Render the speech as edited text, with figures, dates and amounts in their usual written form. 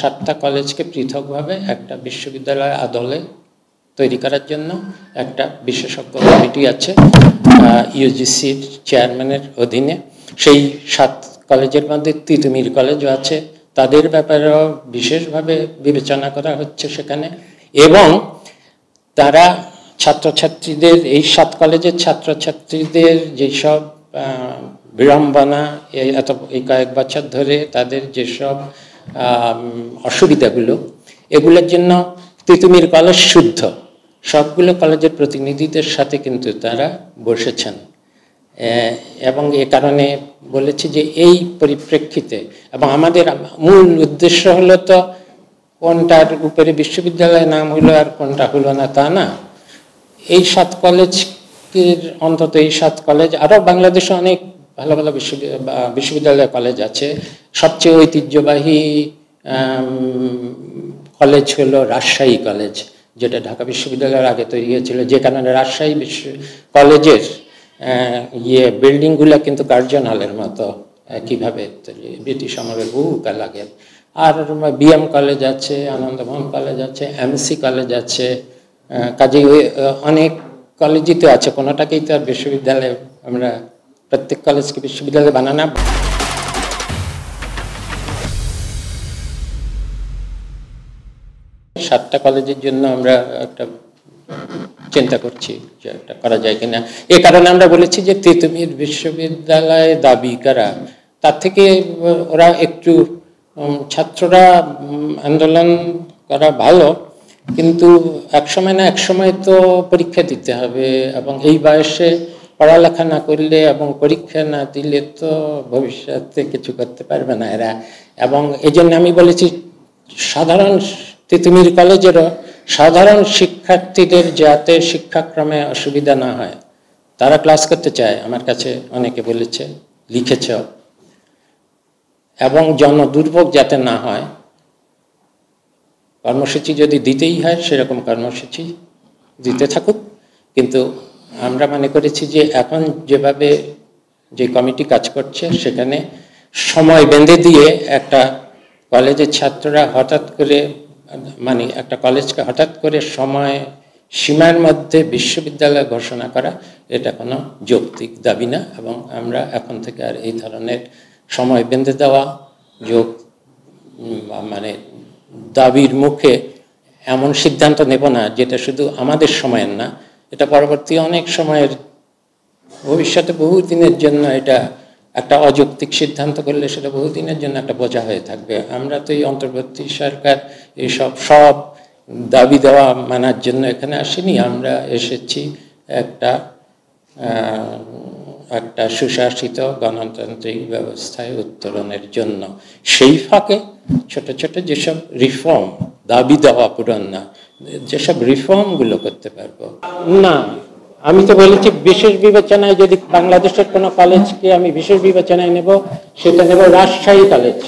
7টা কলেজকে পৃথকভাবে একটা বিশ্ববিদ্যালয় আদলে তৈরি করার জন্য একটা বিশেষজ্ঞ কমিটি আছে ইউজিসির চেয়ারম্যানের অধীনে। সেই 7 কলেজের মধ্যে তিতুমির কলেজও আছে, তাদের ব্যাপারেও বিশেষভাবে বিবেচনা করা হচ্ছে সেখানে। এবং তারা ছাত্রছাত্রীদের, এই 7 কলেজের ছাত্রছাত্রীদের যেসব বিড়ম্বনা এই কয়েক বছর ধরে তাদের যেসব অসুবিধাগুলো, এগুলোর জন্য তিতুমির কলেজ শুদ্ধ সবগুলো কলেজের প্রতিনিধিদের সাথে কিন্তু তারা বসেছেন। এবং এ কারণে বলেছি যে এই পরিপ্রেক্ষিতে, এবং আমাদের মূল উদ্দেশ্য হলো তো কোনটার উপরে বিশ্ববিদ্যালয়ের নাম হলো আর কোনটা হলো না তা না। এই 7 কলেজের অন্তত এই 7 কলেজ, আরও বাংলাদেশে অনেক ভালো ভালো বিশ্ববিদ্যালয় কলেজ আছে। সবচেয়ে ঐতিহ্যবাহী কলেজ হলো রাজশাহী কলেজ, যেটা ঢাকা বিশ্ববিদ্যালয়ের আগে তৈরি হয়েছিল, যে কারণে রাজশাহী কলেজের বিল্ডিংগুলো কিন্তু কার্জন হলের মতো কীভাবে ব্রিটিশ আমলের বহু কাল আগে। আর বিএম কলেজ আছে, আনন্দমোহন কলেজ আছে, এমসি কলেজ আছে, কাজেই অনেক কলেজই তো আছে, কোনোটাকেই তো আর বিশ্ববিদ্যালয় আমরা প্রত্যেক কলেজকে বিশ্ববিদ্যালয় বানানা। 7টা কলেজের জন্য আমরা একটা চিন্তা করছি যে এটা করা যায় কিনা। এ কারণে আমরা বলেছি যে তিতুমির বিশ্ববিদ্যালয় দাবি করা, তার থেকে ওরা একটু ছাত্ররা আন্দোলন করা ভালো, কিন্তু একসময় না একসময় তো পরীক্ষা দিতে হবে, এবং এই বয়সে পড়ালেখা না করলে এবং পরীক্ষা না দিলে তো ভবিষ্যতে কিছু করতে পারবে না এরা। এবং এই জন্য আমি বলেছি সাধারণ তিতুমির কলেজেরও সাধারণ শিক্ষার্থীদের যাতে শিক্ষাক্রমে অসুবিধা না হয়, তারা ক্লাস করতে চায়, আমার কাছে অনেকে বলেছে, লিখেছে। এবং জনদুর্ভোগ যাতে না হয়, কর্মসূচি যদি দিতেই হয় সেরকম কর্মসূচি দিতে থাকুক। কিন্তু আমরা মনে করেছি যে এখন যেভাবে যে কমিটি কাজ করছে সেখানে সময় বেঁধে দিয়ে একটা কলেজের ছাত্ররা হঠাৎ করে, মানে একটা কলেজকে হঠাৎ করে সময় সীমার মধ্যে বিশ্ববিদ্যালয় ঘোষণা করা, এটা কোনো যৌক্তিক দাবি না। এবং আমরা এখন থেকে আর এই ধরনের সময় বেঁধে দেওয়া মানে দাবির মুখে এমন সিদ্ধান্ত নেব না যেটা শুধু আমাদের সময়ের না, এটা পরবর্তী অনেক সময়ের, ভবিষ্যতে বহুদিনের জন্য এটা একটা অযৌক্তিক সিদ্ধান্ত করলে সেটা বহুদিনের জন্য একটা বোঝা হয়ে থাকবে। আমরা তো এই অন্তর্বর্তী সরকার এইসব সব দাবি দেওয়া মানার জন্য এখানে আসিনি, আমরা এসেছি একটা সুশাসিত গণতান্ত্রিক ব্যবস্থায় উত্তরণের জন্য। সেই ফাঁকে ছোট ছোট যেসব রিফর্ম, দাবি দেওয়া পূরণ না, যেসব রিফর্মগুলো করতে পারবো না। আমি তো বলেছি বিশেষ বিবেচনায়, যদি বাংলাদেশের কোনো কলেজকে আমি বিশেষ বিবেচনায় নেব, সেটা নেব রাজশাহী কলেজ।